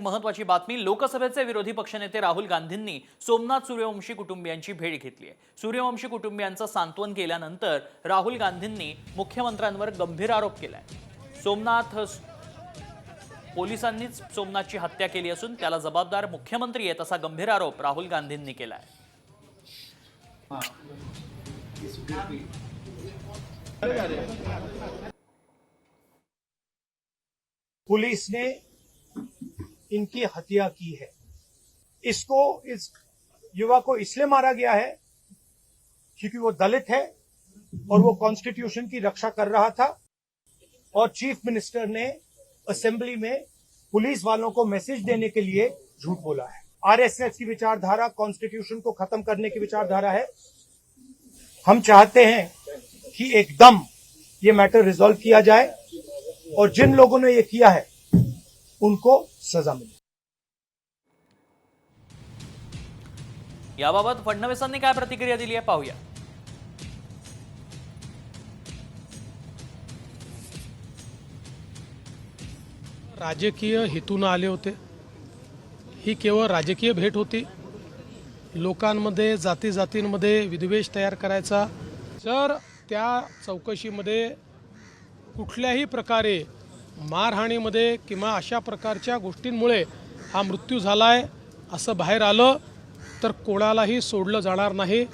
महत्त्वाची बातमी। लोकसभेचे विरोधी पक्षनेते राहुल गांधींनी सोमनाथ सूर्यवंशी कुटुंबियांची भेट घेतली आहे। सूर्यवंशी कुटुंबियांचं सांत्वन केल्यानंतर राहुल गांधींनी मुख्यमंत्र्यांवर गंभीर आरोप केलाय। पोलिसांनीच सोमनाथची हत्या केली असून त्याला जबाबदार मुख्यमंत्री आहेत असा गंभीर आरोप राहुल गांधींनी केलाय। पुलिस ने इनकी हत्या की है। इस युवा को इसलिए मारा गया है क्योंकि वो दलित है और वो कॉन्स्टिट्यूशन की रक्षा कर रहा था और चीफ मिनिस्टर ने असेंबली में पुलिस वालों को मैसेज देने के लिए झूठ बोला है। आरएसएस की विचारधारा कॉन्स्टिट्यूशन को खत्म करने की विचारधारा है। हम चाहते हैं कि एकदम ये मैटर रिजॉल्व किया जाए और जिन लोगों ने ये किया है उनको सजा मिले। याबाबत फडणवीसांनी काय प्रतिक्रिया दिली आहे पाहूया। राजकीय हेतून आले होते। ही केवळ राजकीय भेट होती। लोकांमध्ये जाती जातींमध्ये विद्वेष तयार करायचा, जर त्या चौकशीमध्ये कुठल्याही प्रकारे मारहाणीमध्ये किंवा अशा प्रकारच्या गोष्टींमुळे हा मृत्यू झालाय असं बाहेर आलं तर कोणालाही सोडलं जाणार नाही।